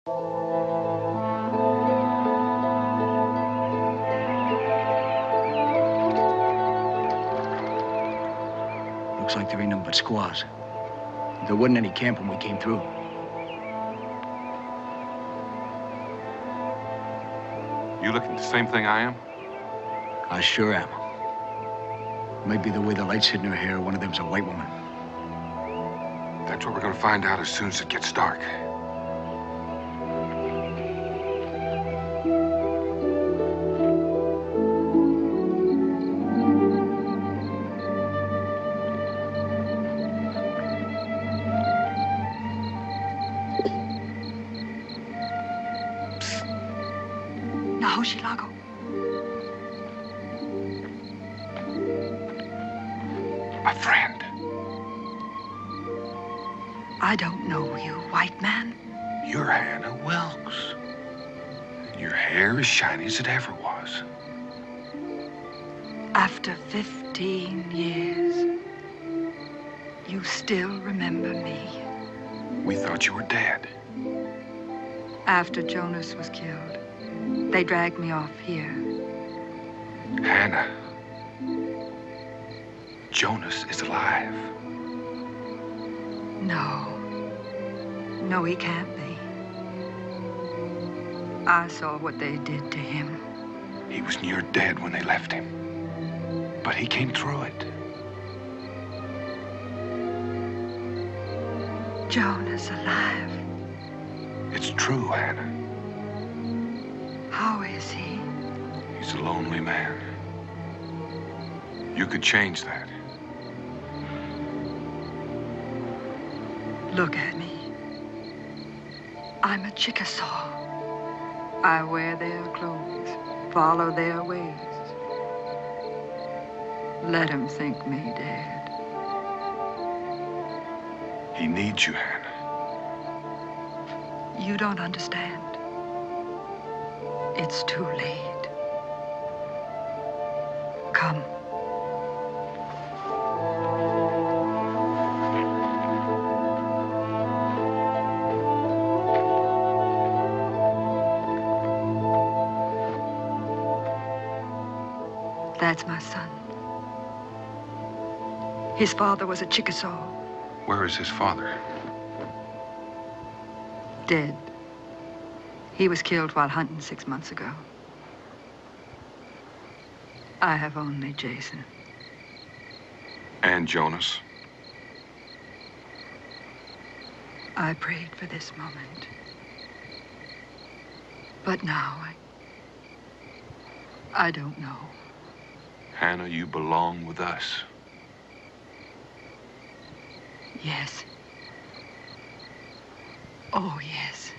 Looks like there ain't nothing but squaws. There wasn't any camp when we came through. You looking at the same thing I am? I sure am. Might be the way the light's hitting her hair. One of them's a white woman. That's what we're gonna find out as soon as it gets dark. Chicago. My friend. I don't know you, white man. You're Hannah Wilkes. And your hair is shiny as it ever was. After 15 years, you still remember me. We thought you were dead. After Jonas was killed, they dragged me off here. Hannah. Jonas is alive. No. No, he can't be. I saw what they did to him. He was near dead when they left him. But he came through it. Jonas alive. It's true, Hannah. How is he? He's a lonely man. You could change that. Look at me. I'm a Chickasaw. I wear their clothes, follow their ways. Let him think me dead. He needs you, Hannah. You don't understand. It's too late. Come. That's my son. His father was a Chickasaw. Where is his father? Dead. He was killed while hunting 6 months ago. I have only Jason. And Jonas? I prayed for this moment. But now, I don't know. Hannah, you belong with us. Yes. Oh, yes.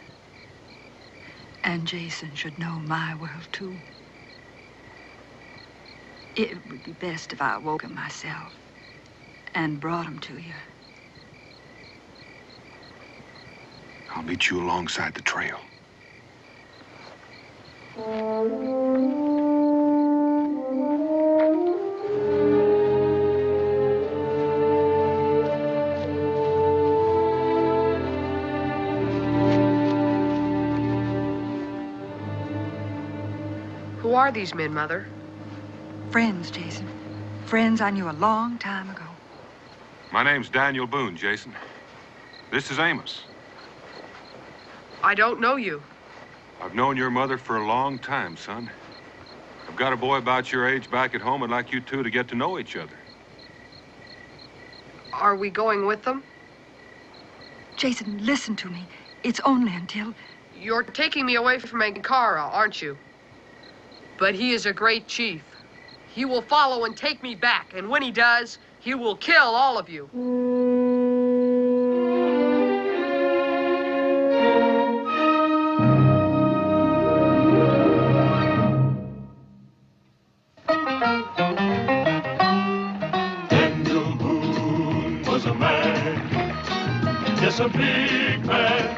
And Jason should know my world, too. It would be best if I woke him myself and brought him to you. I'll meet you alongside the trail. Who are these men, Mother? Friends, Jason. Friends I knew a long time ago. My name's Daniel Boone, Jason. This is Amos. I don't know you. I've known your mother for a long time, son. I've got a boy about your age back at home. I'd like you two to get to know each other. Are we going with them? Jason, listen to me. It's only until... You're taking me away from Ankara, aren't you? But he is a great chief. He will follow and take me back, and when he does, he will kill all of you. Daniel Boone was a man, yes, a big man,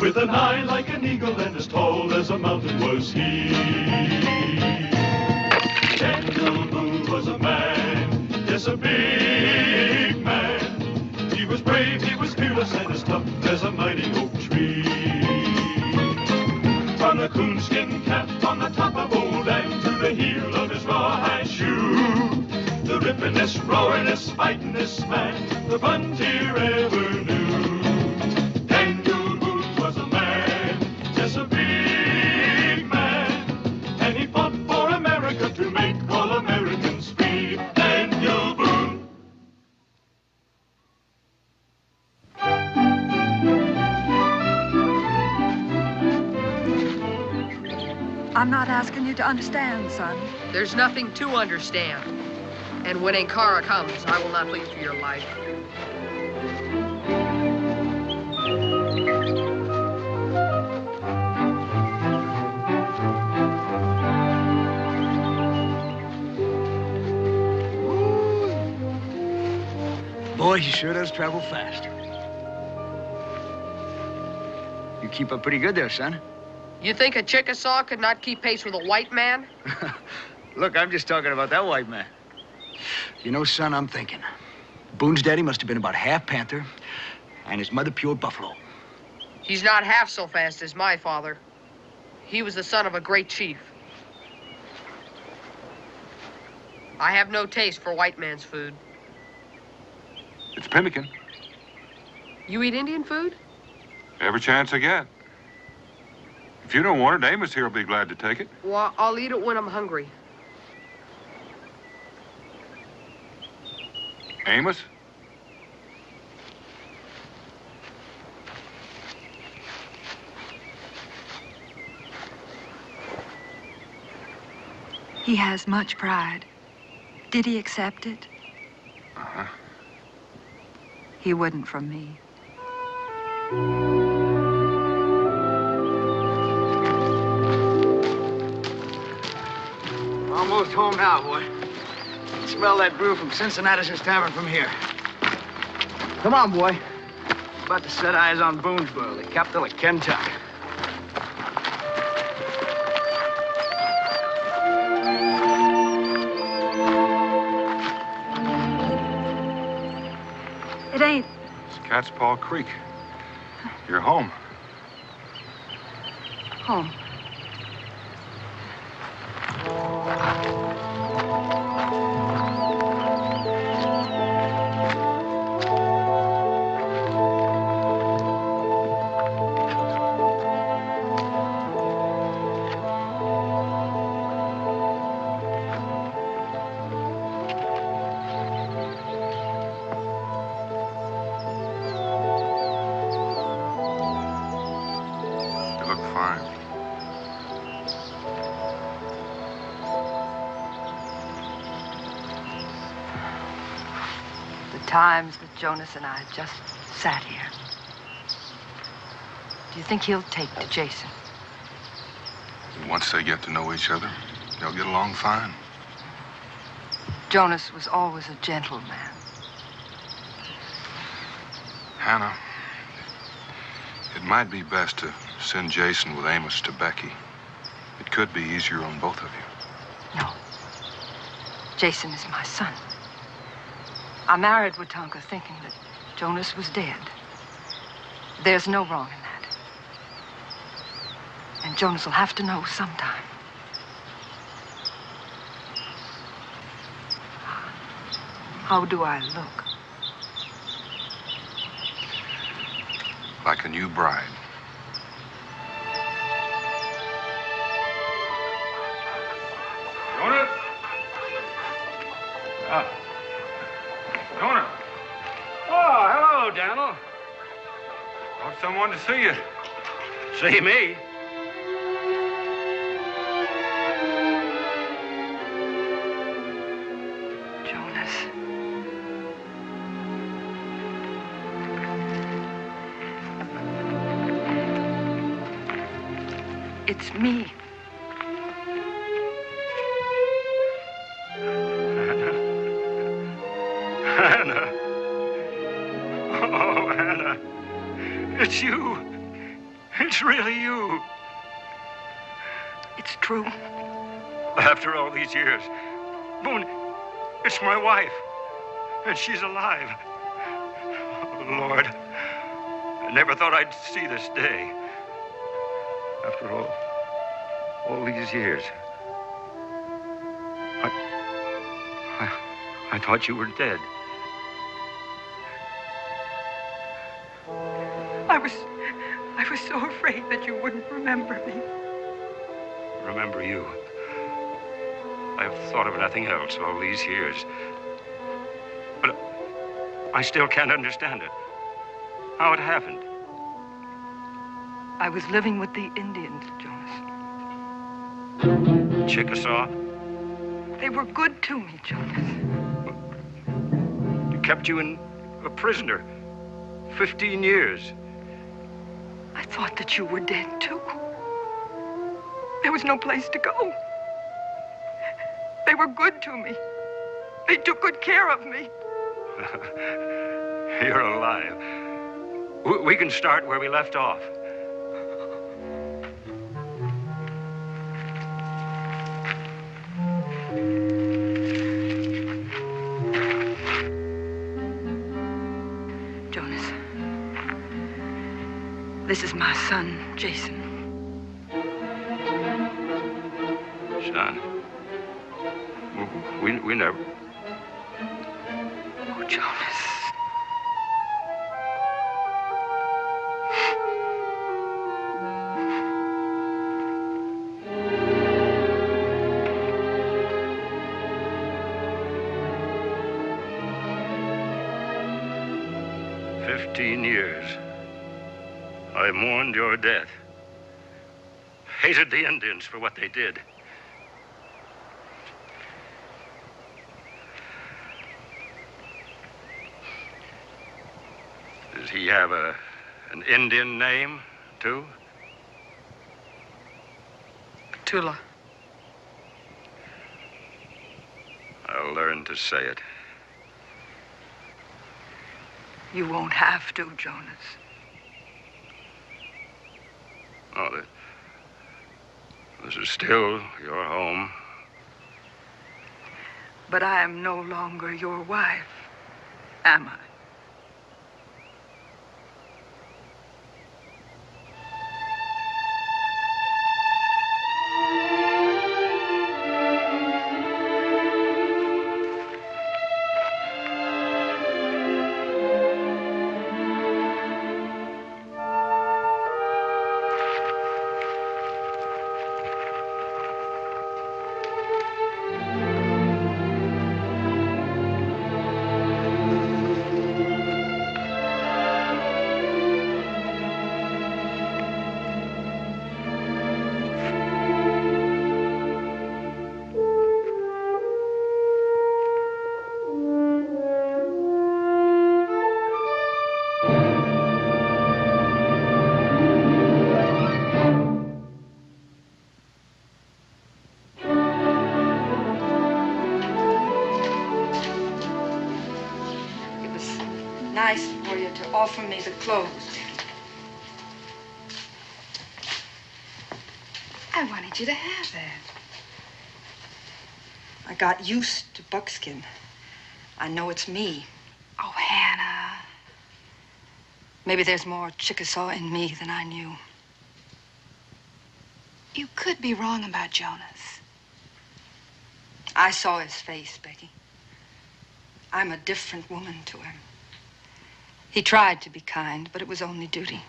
with an eye like an eagle and as tall as a mountain was he. Daniel Boone was a man, yes, a big man. He was brave, he was fearless, and as tough as a mighty oak tree. From the coonskin cap on the top of old Dan to the heel of his rawhide shoe, the rippin'est, roaring'est, fighting'est man the frontier ever knew. Daniel Boone was a man, just a big man, and he fought for America to make all Americans free. Daniel Boone. I'm not asking you to understand, son. There's nothing to understand. And when Ankara comes, I will not leave for your life. Boy, he sure does travel fast. You keep up pretty good there, son. You think a Chickasaw could not keep pace with a white man? Look, I'm just talking about that white man. You know, son, I'm thinking. Boone's daddy must have been about half panther, and his mother pure buffalo. He's not half so fast as my father. He was the son of a great chief. I have no taste for white man's food. It's pemmican. You eat Indian food? Every chance I get. If you don't want it, Amos here will be glad to take it. Well, I'll eat it when I'm hungry. Amos? He has much pride. Did he accept it? Uh-huh. He wouldn't from me. Almost home now, boy. Smell that brew from Cincinnatus's tavern from here. Come on, boy. About to set eyes on Boonesboro, the capital of Kentucky. It ain't. It's Cat's Paw Creek. You're home. Home. You look fine. The times that Jonas and I just sat here. Do you think he'll take to Jason? Once they get to know each other, they'll get along fine. Jonas was always a gentleman. Hannah, it might be best to send Jason with Amos to Becky. It could be easier on both of you. No. Jason is my son. I married Watonka thinking that Jonas was dead. There's no wrong in that. And Jonas will have to know sometime. How do I look? Like a new bride. Jonas? Jonas? Oh, hello, Daniel. Want someone to see you. See me? Jonas. It's me. Hannah. Oh, Hannah. It's you. It's really you. It's true. After all these years. Boone, it's my wife. And she's alive. Oh, Lord, I never thought I'd see this day. After all these years. I thought you were dead. I was so afraid that you wouldn't remember me. Remember you. I've thought of nothing else all these years. But I still can't understand it. How it happened. I was living with the Indians, Jonas. Chickasaw? They were good to me, Jonas. They kept you in a prisoner. 15 years. I thought that you were dead, too. There was no place to go. They were good to me. They took good care of me. You're alive. We can start where we left off. Jonas, this is my son, Jason. Son, we never... Oh, Jonas. 15 years. I mourned your death. Hated the Indians for what they did. Does he have an Indian name, too? Tula. I'll learn to say it. You won't have to, Jonas. Oh, this is still your home. But I am no longer your wife, am I? Nice for you to offer me the clothes. I wanted you to have that. I got used to buckskin. I know it's me. Oh, Hannah. Maybe there's more Chickasaw in me than I knew. You could be wrong about Jonas. I saw his face, Becky. I'm a different woman to him. He tried to be kind, but it was only duty.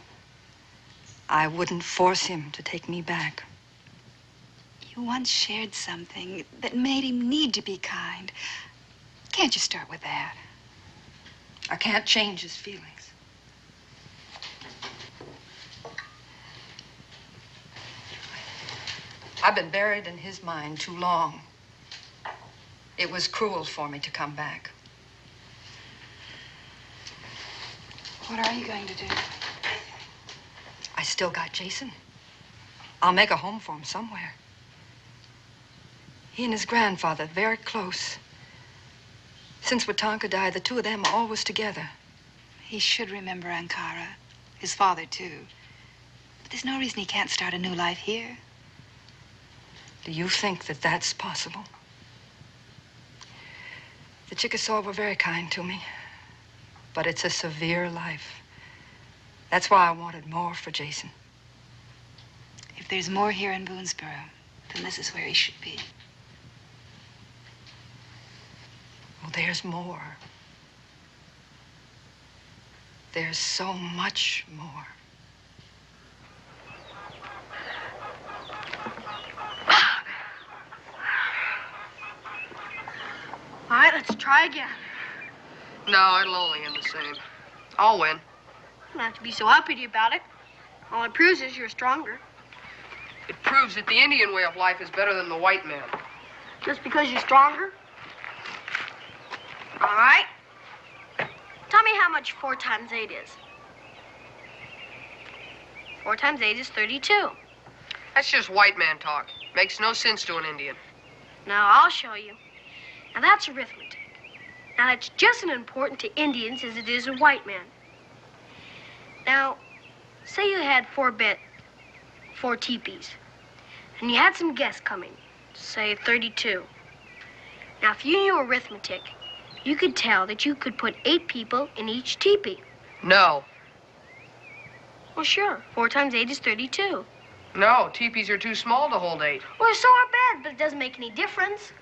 I wouldn't force him to take me back. You once shared something that made him need to be kind. Can't you start with that? I can't change his feelings. I've been buried in his mind too long. It was cruel for me to come back. What are you going to do? I still got Jason. I'll make a home for him somewhere. He and his grandfather, very close. Since Watonka died, the two of them are always together. He should remember Ankara, his father, too. But there's no reason he can't start a new life here. Do you think that that's possible? The Chickasaw were very kind to me. but it's a severe life. That's why I wanted more for Jason. If there's more here in Boonesboro, then this is where he should be. Well, there's more. There's so much more. All right, let's try again. No, it'll only end the same. I'll win. You don't have to be so uppity about it. All it proves is you're stronger. It proves that the Indian way of life is better than the white man. Just because you're stronger? All right. Tell me how much 4 times 8 is. 4 times 8 is 32. That's just white man talk. Makes no sense to an Indian. Now, I'll show you. Now, that's arithmetic. Now, that's just as important to Indians as it is to white men. Now, say you had 4 teepees, and you had some guests coming, say 32. Now, if you knew arithmetic, you could tell that you could put 8 people in each teepee. No. Well, sure. 4 times 8 is 32. No, teepees are too small to hold 8. Well, so are beds, but it doesn't make any difference.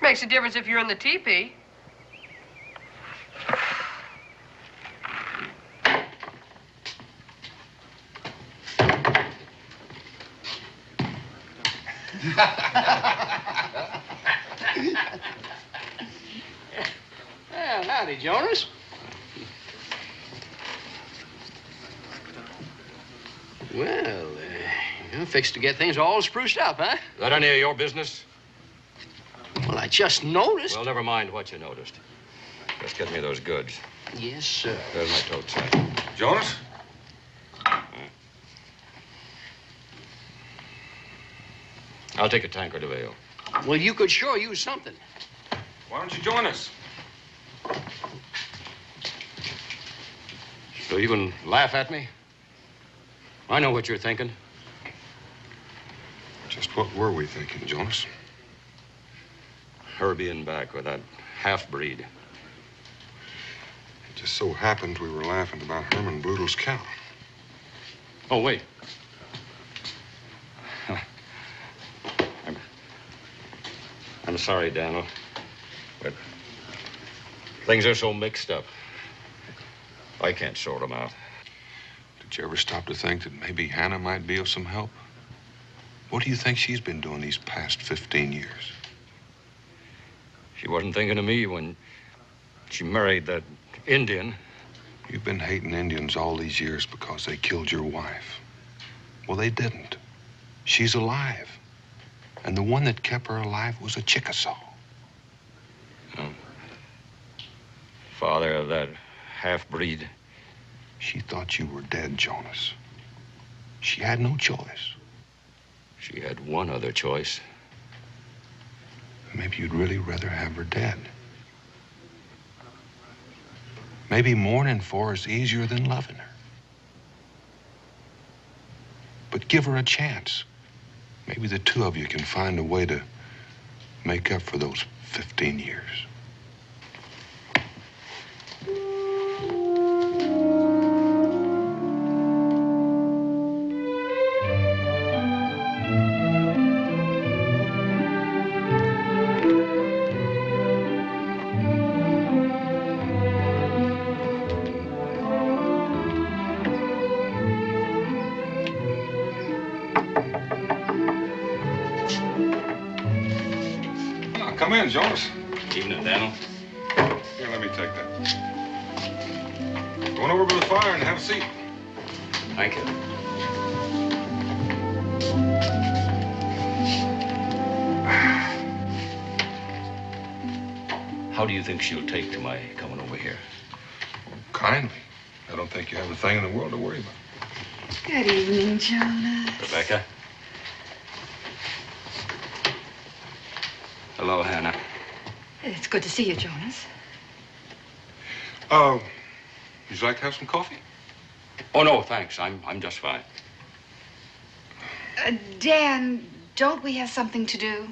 Makes a difference if you're in the teepee. Well, howdy, Jonas. Well, you're fixed to get things all spruced up, huh? Is that any of your business? Well, I just noticed. Well, never mind what you noticed. Just get me those goods. Yes, sir. There's my tote sack. Jonas? I'll take a tankard of ale. Well, you could sure use something. Why don't you join us? So you can laugh at me? I know what you're thinking. Just what were we thinking, Jonas? Her being back with that half-breed. It just so happened we were laughing about Herman Boodle's cow. Oh, wait. I'm sorry, Daniel, but things are so mixed up. I can't sort them out. Did you ever stop to think that maybe Hannah might be of some help? What do you think she's been doing these past 15 years? She wasn't thinking of me when she married that Indian. You've been hating Indians all these years because they killed your wife. Well, they didn't. She's alive. And the one that kept her alive was a Chickasaw. Father of that half-breed. She thought you were dead, Jonas. She had no choice. She had one other choice. Maybe you'd really rather have her dead. Maybe mourning for her is easier than loving her. But give her a chance. Maybe the two of you can find a way to make up for those 15 years. Come in, Jonas. Evening, Daniel. Here, let me take that. Go on over to the fire and have a seat. Thank you. How do you think she'll take to my coming over here? Kindly. I don't think you have a thing in the world to worry about. Good evening, Jonas. Rebecca? Hello, Hannah. It's good to see you, Jonas. Would you like to have some coffee? Oh, no, thanks. I'm just fine. Dan, don't we have something to do?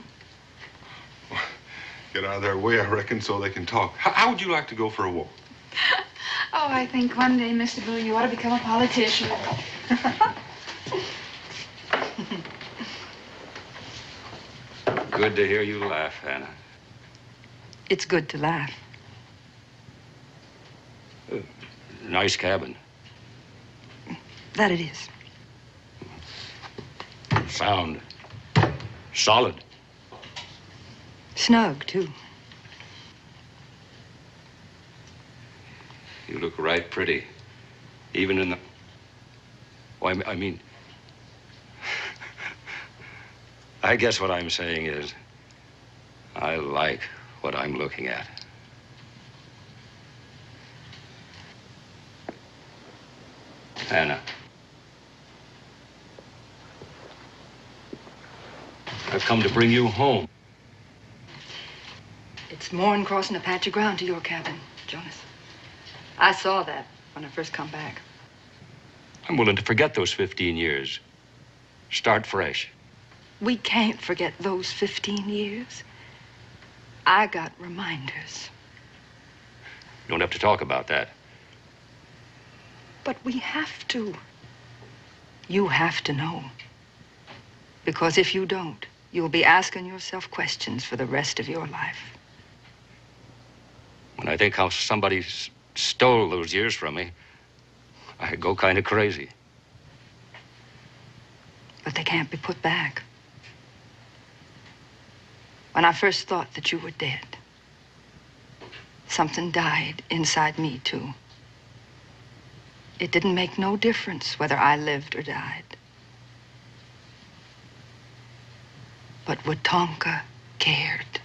Get out of their way, I reckon, so they can talk. How would you like to go for a walk? Oh, I think one day, Mr. Boone, you ought to become a politician. Good to hear you laugh, Hannah. It's good to laugh. Nice cabin. That it is. Sound. Solid. Snug, too. You look right pretty. Even in the... Oh, I mean... I guess what I'm saying is, I like what I'm looking at. Hannah. I've come to bring you home. It's more'n crossing a patch of ground to your cabin, Jonas. I saw that when I first come back. I'm willing to forget those 15 years. Start fresh. We can't forget those 15 years. I got reminders. You don't have to talk about that. But we have to. You have to know. Because if you don't, you'll be asking yourself questions for the rest of your life. When I think how somebody stole those years from me, I go kind of crazy. But they can't be put back. When I first thought that you were dead, something died inside me, too. It didn't make no difference whether I lived or died. But Watonka cared.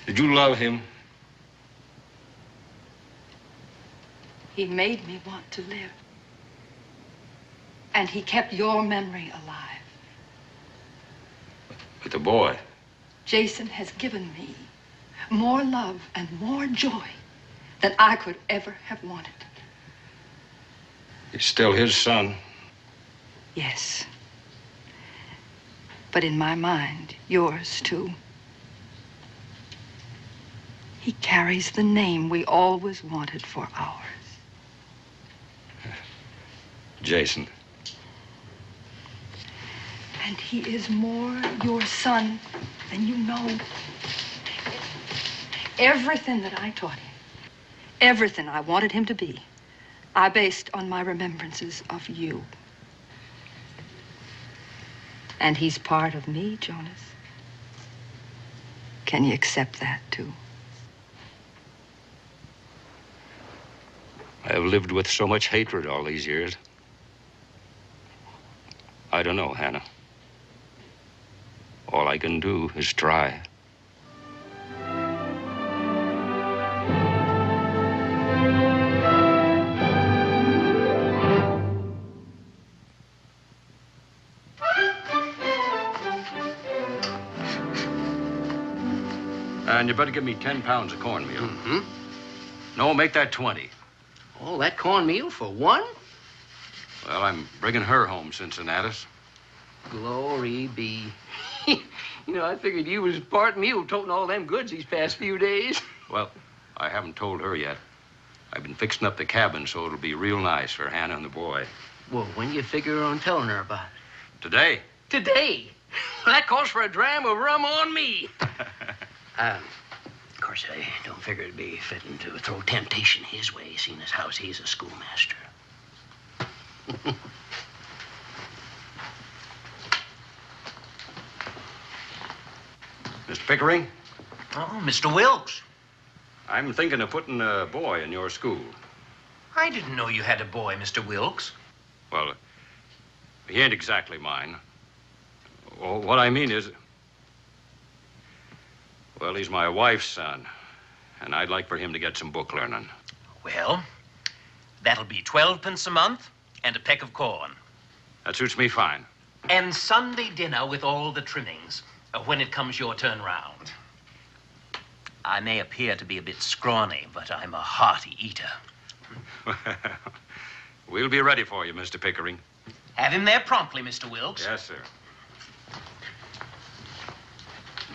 Did you love him? He made me want to live. And he kept your memory alive. But the boy. Jason has given me more love and more joy than I could ever have wanted. He's still his son. Yes. But in my mind, yours too. He carries the name we always wanted for ours. Jason. And he is more your son than you know. Everything that I taught him, everything I wanted him to be, I based on my remembrances of you. And he's part of me, Jonas. Can you accept that, too? I have lived with so much hatred all these years. I don't know, Hannah. All I can do is try. And you better give me 10 pounds of cornmeal. Mm-hmm. No, make that 20. All that cornmeal for one? Well, I'm bringing her home, Cincinnati. Glory be. You know, I figured you was part mule toting all them goods these past few days. Well, I haven't told her yet. I've been fixing up the cabin so it'll be real nice for Hannah and the boy. Well, when you figure on telling her about it? Today. Today? Well, that calls for a dram of rum on me. Of course, I don't figure it'd be fitting to throw temptation his way, seeing as how he's a schoolmaster. Mr. Pickering? Oh, Mr. Wilkes. I'm thinking of putting a boy in your school. I didn't know you had a boy, Mr. Wilkes. Well, he ain't exactly mine. Well, what I mean is... Well, he's my wife's son, and I'd like for him to get some book learning. Well, that'll be 12 pence a month and a peck of corn. That suits me fine. And Sunday dinner with all the trimmings when it comes your turn round. I may appear to be a bit scrawny, but I'm a hearty eater. We'll be ready for you, Mr. Pickering. Have him there promptly, Mr. Wilkes. Yes, sir.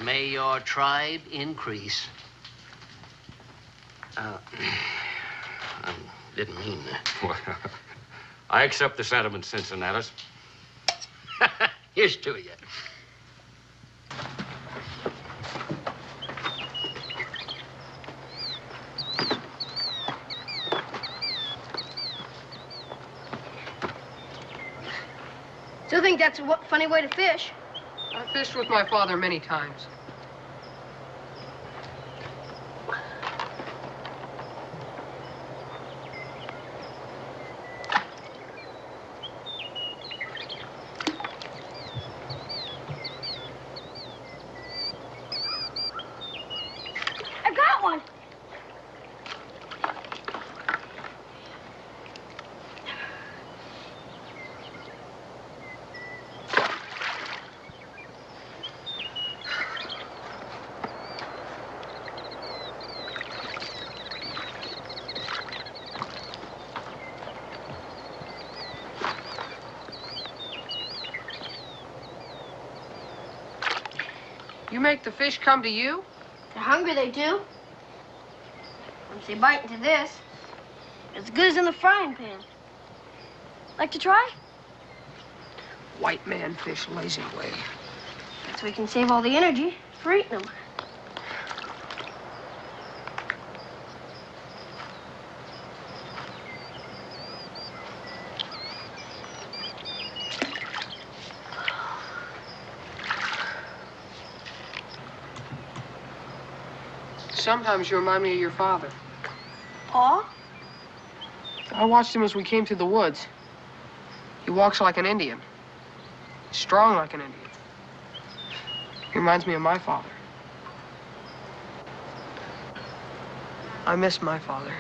May your tribe increase. I didn't mean that. Well, I accept the sentiment, Cincinnatus. Here's to you. Still think that's a funny way to fish. I fished with my father many times. I got one. You make the fish come to you? They're hungry, they do. Once they bite into this, it's as good as in the frying pan. Like to try? White man fish lazy way. So we can save all the energy for eating them. Sometimes you remind me of your father. Pa? I watched him as we came through the woods. He walks like an Indian. Strong like an Indian. He reminds me of my father. I miss my father.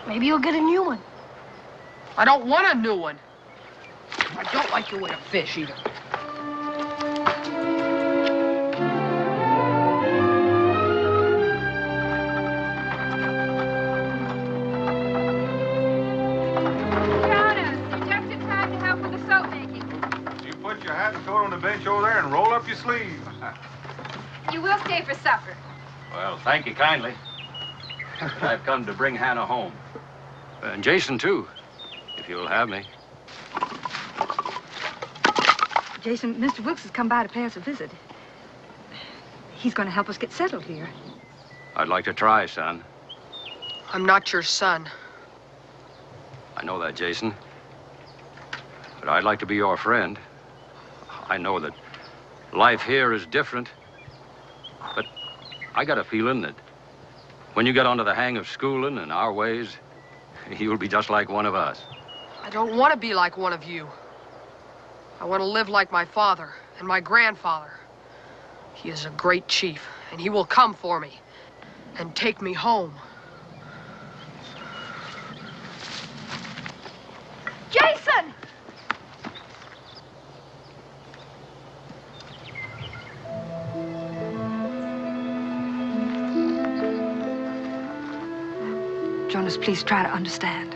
Maybe you'll get a new one. I don't want a new one. I don't like your way to fish either. Bench over there and roll up your sleeve. You will stay for supper. Well, thank you kindly. I've come to bring Hannah home. And Jason, too, if you'll have me. Jason, Mr. Wilkes has come by to pay us a visit. He's going to help us get settled here. I'd like to try, son. I'm not your son. I know that, Jason. But I'd like to be your friend. I know that life here is different, but I got a feeling that when you get onto the hang of schooling and our ways, you'll be just like one of us. I don't want to be like one of you. I want to live like my father and my grandfather. He is a great chief, and he will come for me and take me home. Jason! Jonas, please try to understand.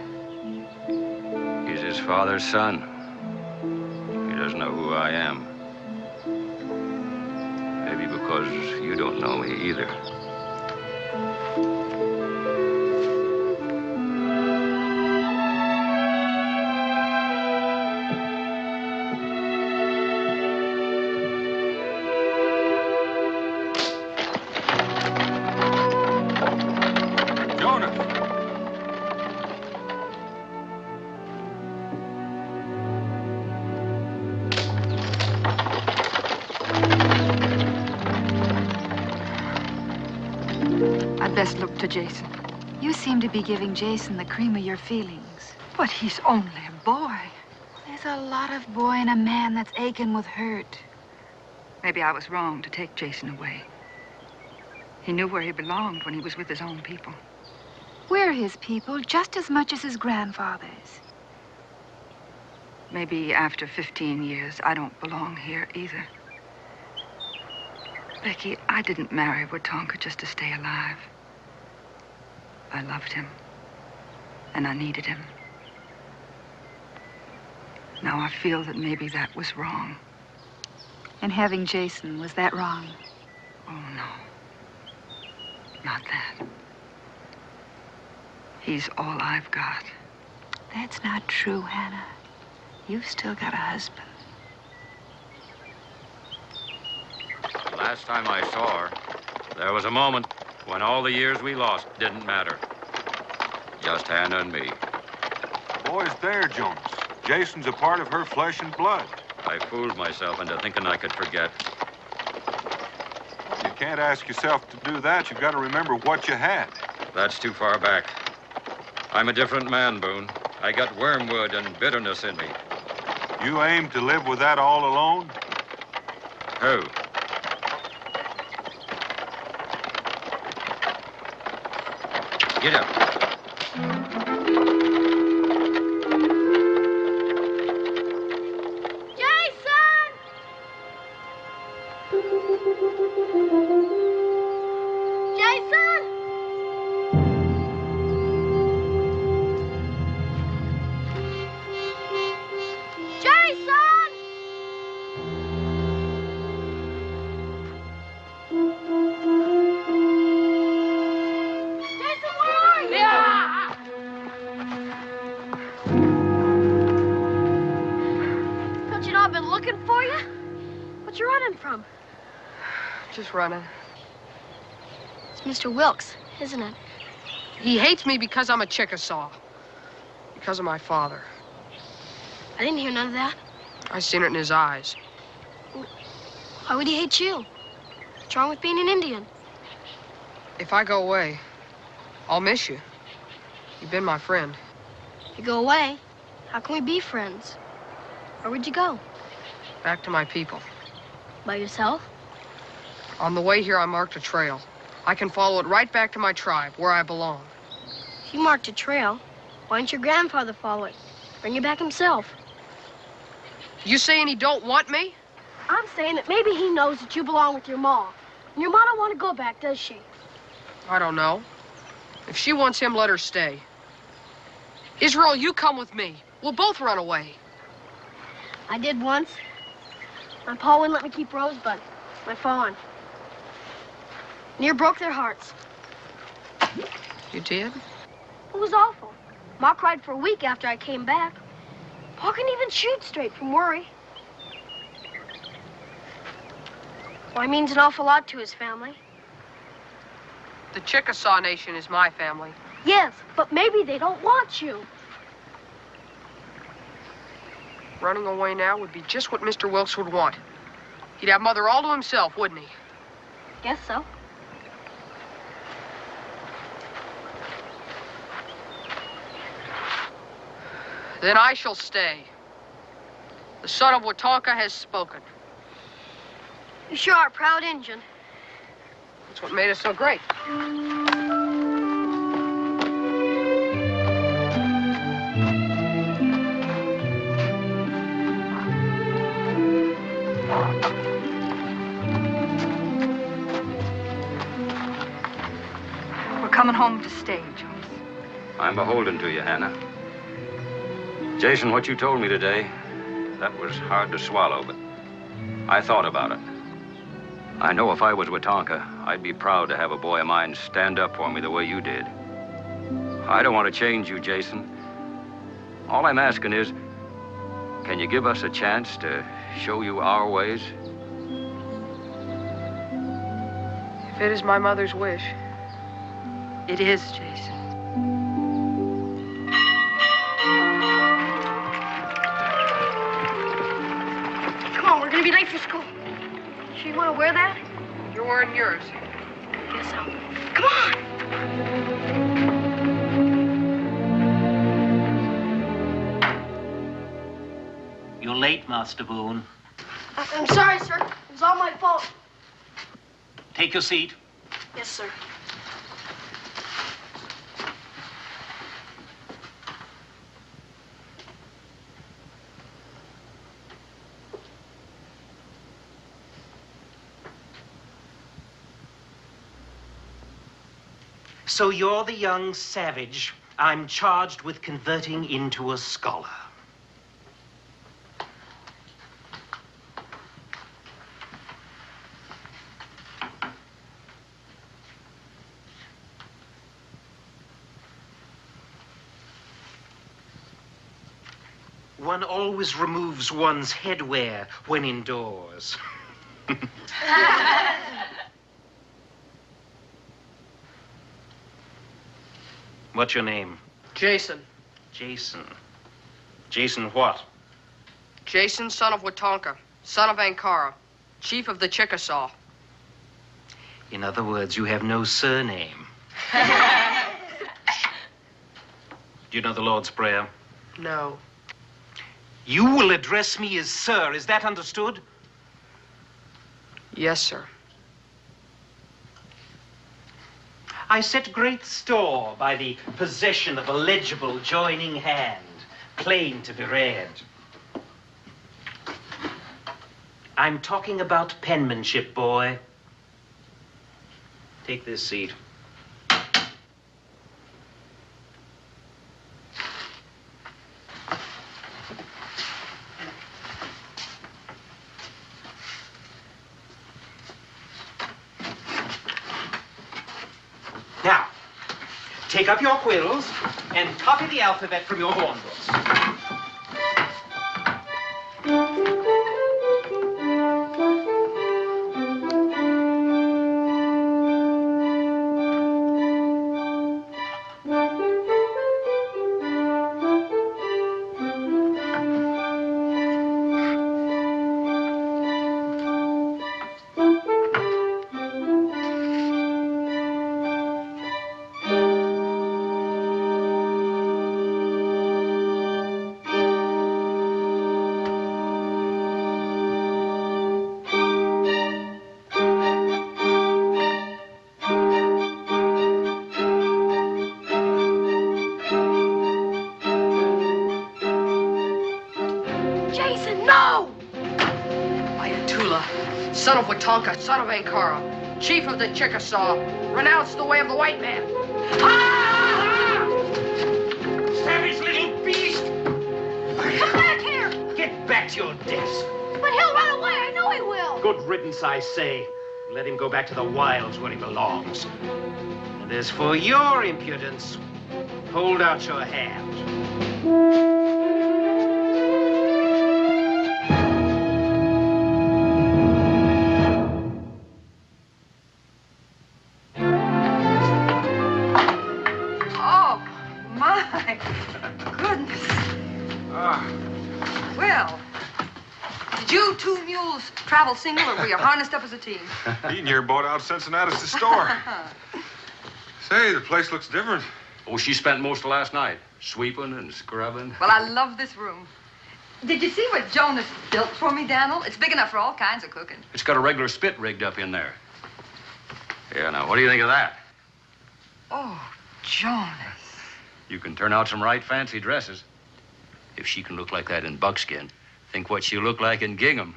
He's his father's son. He doesn't know who I am. Maybe because you don't know me either. Best look to Jason. You seem to be giving Jason the cream of your feelings. But he's only a boy. There's a lot of boy in a man that's aching with hurt. Maybe I was wrong to take Jason away. He knew where he belonged when he was with his own people. We're his people just as much as his grandfather's. Maybe after 15 years, I don't belong here either. Becky, I didn't marry Watonka just to stay alive. I loved him, and I needed him. Now I feel that maybe that was wrong. And having Jason, was that wrong? Oh, no. Not that. He's all I've got. That's not true, Hannah. You've still got a husband. Last time I saw her, there was a moment when all the years we lost didn't matter. Just Hannah and me. The boy's there, Jonas. Jason's a part of her flesh and blood. I fooled myself into thinking I could forget. You can't ask yourself to do that. You've got to remember what you had. That's too far back. I'm a different man, Boone. I got wormwood and bitterness in me. You aim to live with that all alone? Who? Get up. Just running. It's Mr. Wilkes, isn't it? He hates me because I'm a Chickasaw. Because of my father. I didn't hear none of that. I seen it in his eyes. Why would he hate you? What's wrong with being an Indian? If I go away, I'll miss you. You've been my friend. If you go away, how can we be friends? Where would you go? Back to my people. By yourself? On the way here, I marked a trail. I can follow it right back to my tribe, where I belong. If you marked a trail, why didn't your grandfather follow it? Bring you back himself. You saying he don't want me? I'm saying that maybe he knows that you belong with your ma. And your ma don't want to go back, does she? I don't know. If she wants him, let her stay. Israel, you come with me. We'll both run away. I did once. My pa wouldn't let me keep Rosebud, my fawn. Near broke their hearts. You did? It was awful. Ma cried for a week after I came back. Pa couldn't even shoot straight from worry. Well, it means an awful lot to his family. The Chickasaw Nation is my family. Yes, but maybe they don't want you. Running away now would be just what Mr. Wilkes would want. He'd have Mother all to himself, wouldn't he? Guess so. Then I shall stay. The son of Watonka has spoken. You sure are a proud Injun. That's what made us so great. We're coming home to stay, Jones. I'm beholden to you, Hannah. Jason, what you told me today, that was hard to swallow, but I thought about it. I know if I was Watonka, I'd be proud to have a boy of mine stand up for me the way you did. I don't want to change you, Jason. All I'm asking is, can you give us a chance to show you our ways? If it is my mother's wish, it is, Jason. We're gonna be late for school. Sure you want to wear that? You're wearing yours. Guess so. Come on! You're late, Master Boone. I'm sorry, sir. It was all my fault. Take your seat. Yes, sir. So you're the young savage I'm charged with converting into a scholar. One always removes one's headwear when indoors. What's your name? Jason. Jason. Jason what? Jason, son of Watonka, son of Ankara, chief of the Chickasaw. In other words, you have no surname. Do you know the Lord's Prayer? No. You will address me as sir. Is that understood? Yes, sir. I set great store by the possession of a legible joining hand, plain to be read. I'm talking about penmanship, boy. Take this seat. Now, take up your quills and copy the alphabet from your horn books. Son of Watonka, son of Ankara, chief of the Chickasaw, renounce the way of the white man. Ah! Savage little beast! Come back here! Get back to your desk. But he'll run away. I know he will. Good riddance, I say. Let him go back to the wilds where he belongs. And as for your impudence, hold out your hand. Travel single, or were you harnessed up as a team? He and your bought out Cincinnati's the store. Say, the place looks different. Oh, she spent most of last night sweeping and scrubbing. Well, I love this room. Did you see what Jonas built for me, Daniel? It's big enough for all kinds of cooking. It's got a regular spit rigged up in there. Yeah, now, what do you think of that? Oh, Jonas. You can turn out some right fancy dresses. If she can look like that in buckskin, think what she'll look like in gingham.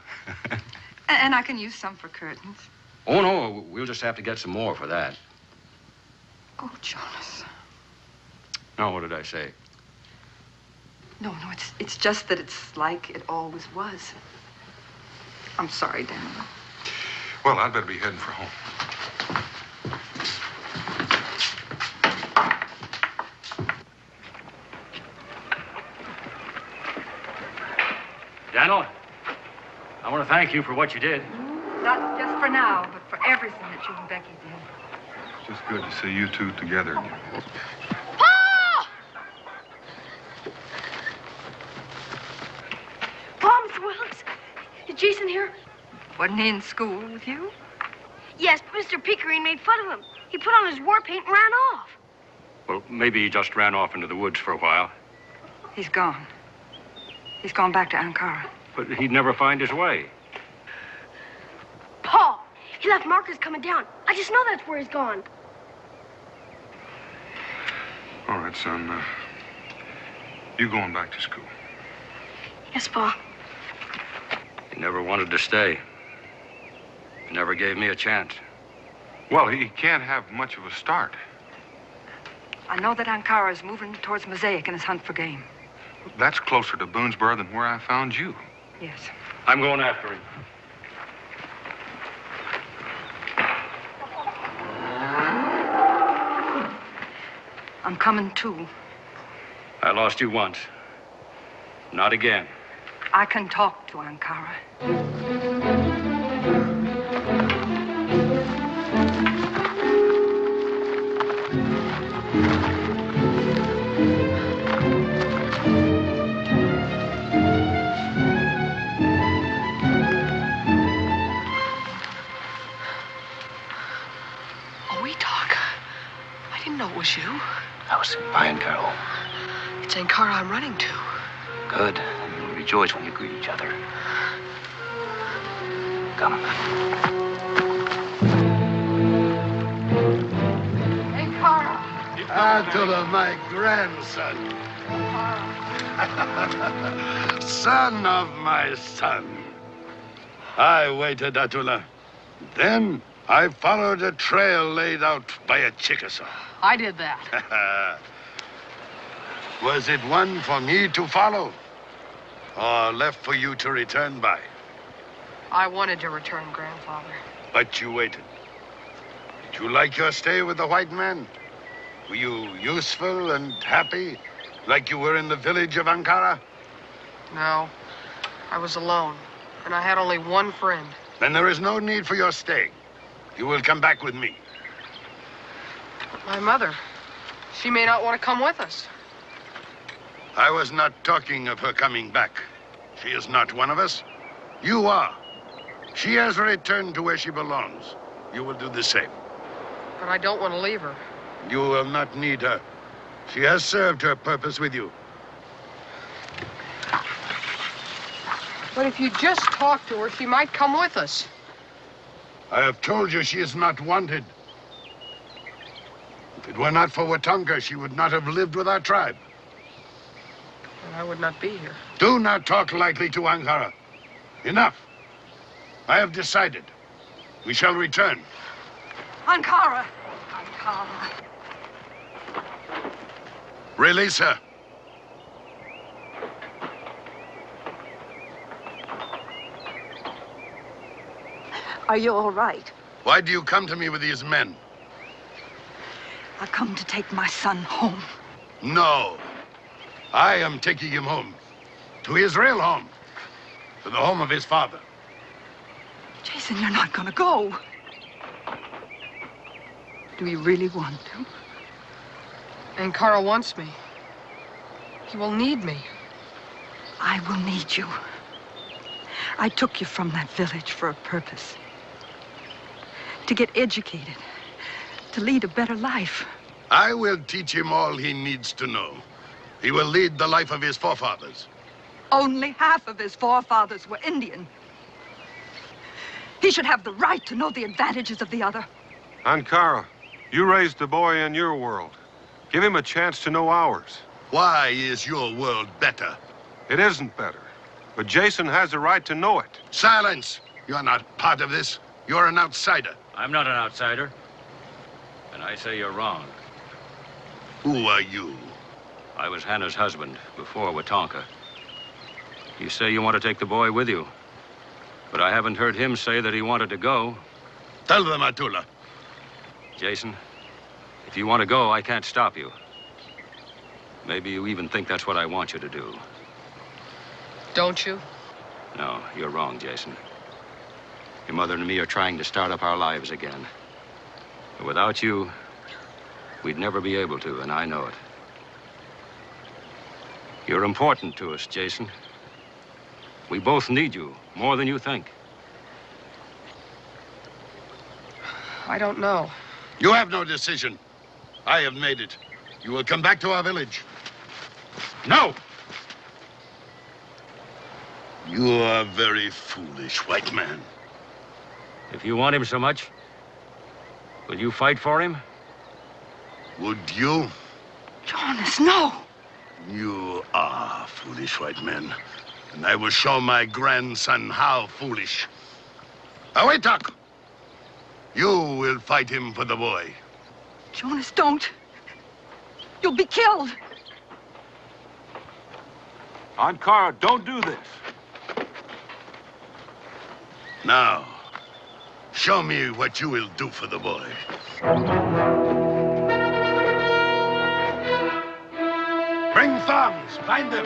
And I can use some for curtains. Oh, no, we'll just have to get some more for that. Oh, Jonas. Now, what did I say? No, it's just that it's like it always was. I'm sorry, Daniel. Well, I'd better be heading for home. Daniel, I want to thank you for what you did. Not just for now, but for everything that you and Becky did. It's just good to see you two together again. Pa! Pa, Mr. Willis, is Jason here? Wasn't he in school with you? Yes, but Mr. Pickering made fun of him. He put on his war paint and ran off. Well, maybe he just ran off into the woods for a while. He's gone. He's gone back to Ankara. But he'd never find his way. Pa, he left markers coming down. I just know that's where he's gone. All right, son. You going back to school? Yes, Pa. He never wanted to stay. He never gave me a chance. Well, he can't have much of a start. I know that Ankara is moving towards Mosaic in his hunt for game. That's closer to Boonesboro than where I found you. Yes. I'm going after him. I'm coming too. I lost you once. Not again. I can talk to Ankara. I didn't know it was you. I was buying Carol. It's Ankara I'm running to. Good. You'll rejoice when you greet each other. Come. Ankara! Attila, my grandson. Son of my son. I waited, Attila. Then I followed a trail laid out by a Chickasaw. I did that. Was it one for me to follow? Or left for you to return by? I wanted to return, grandfather. But you waited. Did you like your stay with the white man? Were you useful and happy, like you were in the village of Ankara? No. I was alone, and I had only one friend. Then there is no need for your staying. You will come back with me. My mother. She may not want to come with us. I was not talking of her coming back. She is not one of us. You are. She has returned to where she belongs. You will do the same. But I don't want to leave her. You will not need her. She has served her purpose with you. But if you just talk to her, she might come with us. I have told you she is not wanted. If it were not for Watonka, she would not have lived with our tribe. And I would not be here. Do not talk lightly to Ankara. Enough. I have decided. We shall return. Ankara! Ankara. Release her. Are you all right? Why do you come to me with these men? I come to take my son home. No. I am taking him home. To his real home. To the home of his father. Jason, you're not gonna go. Do you really want to? Ankara wants me. He will need me. I will need you. I took you from that village for a purpose. To get educated. To lead a better life. I will teach him all he needs to know. He will lead the life of his forefathers. Only half of his forefathers were Indian. He should have the right to know the advantages of the other. Ankara, you raised the boy in your world. Give him a chance to know ours. Why is your world better? It isn't better, but Jason has a right to know it. Silence! You're not part of this. You're an outsider. I'm not an outsider. And I say you're wrong. Who are you? I was Hannah's husband before Watonka. You say you want to take the boy with you. But I haven't heard him say that he wanted to go. Tell them, Attila. Jason, if you want to go, I can't stop you. Maybe you even think that's what I want you to do. Don't you? No, you're wrong, Jason. Your mother and me are trying to start up our lives again. But without you, we'd never be able to, and I know it. You're important to us, Jason. We both need you, more than you think. I don't know. You have no decision. I have made it. You will come back to our village. No! You are very foolish, white man. If you want him so much, will you fight for him? Would you? Jonas, no! You are foolish, white man. And I will show my grandson how foolish. Awetak! You will fight him for the boy. Jonas, don't. You'll be killed. Ankara, don't do this. Now, show me what you will do for the boy. Bring thongs, bind them.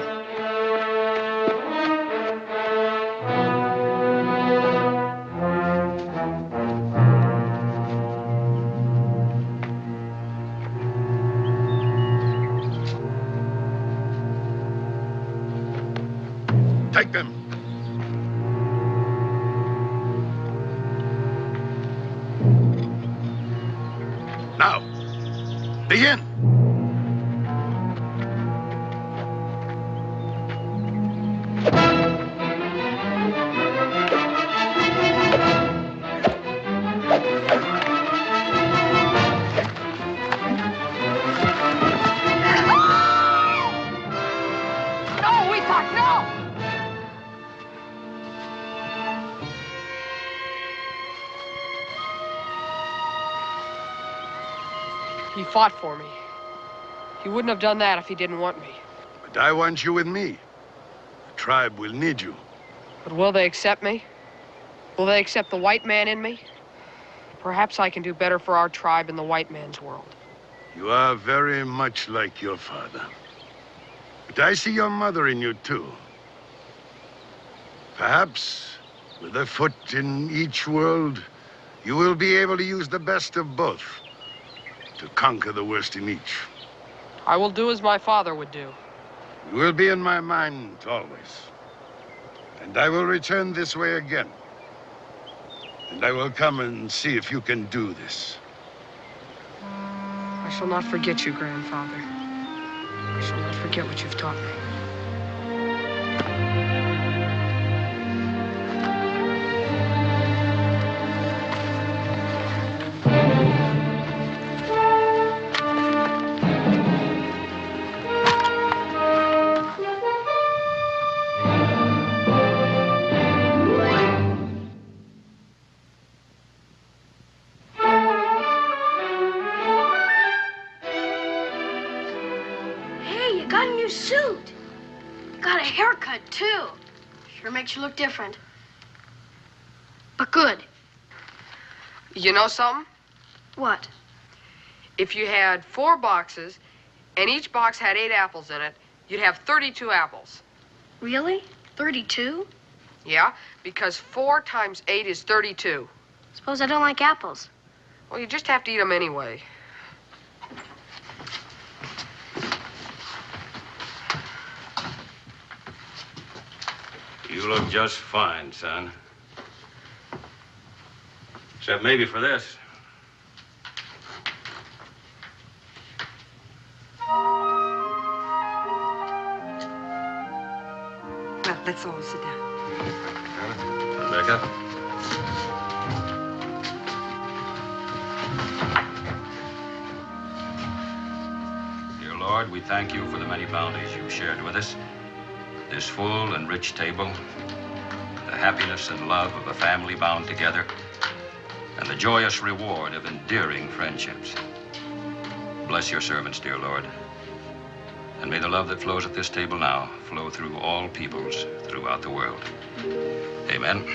Take them. Now, begin. He fought for me. He wouldn't have done that if he didn't want me. But I want you with me. The tribe will need you. But will they accept me? Will they accept the white man in me? Perhaps I can do better for our tribe in the white man's world. You are very much like your father. But I see your mother in you, too. Perhaps, with a foot in each world, you will be able to use the best of both to conquer the worst in each. I will do as my father would do. You will be in my mind always. And I will return this way again. And I will come and see if you can do this. I shall not forget you, grandfather. I shall not forget what you've taught me. Makes you look different. But good. You know something? What? If you had 4 boxes, and each box had 8 apples in it, you'd have 32 apples. Really? 32? Yeah, because 4 times 8 is 32. Suppose I don't like apples. Well, you just have to eat them anyway. You look just fine, son. Except maybe for this. Well, let's all sit down. Rebecca? Dear Lord, we thank you for the many bounties you've shared with us. This full and rich table, the happiness and love of a family bound together, and the joyous reward of endearing friendships. Bless your servants, dear Lord, and may the love that flows at this table now flow through all peoples throughout the world. Amen.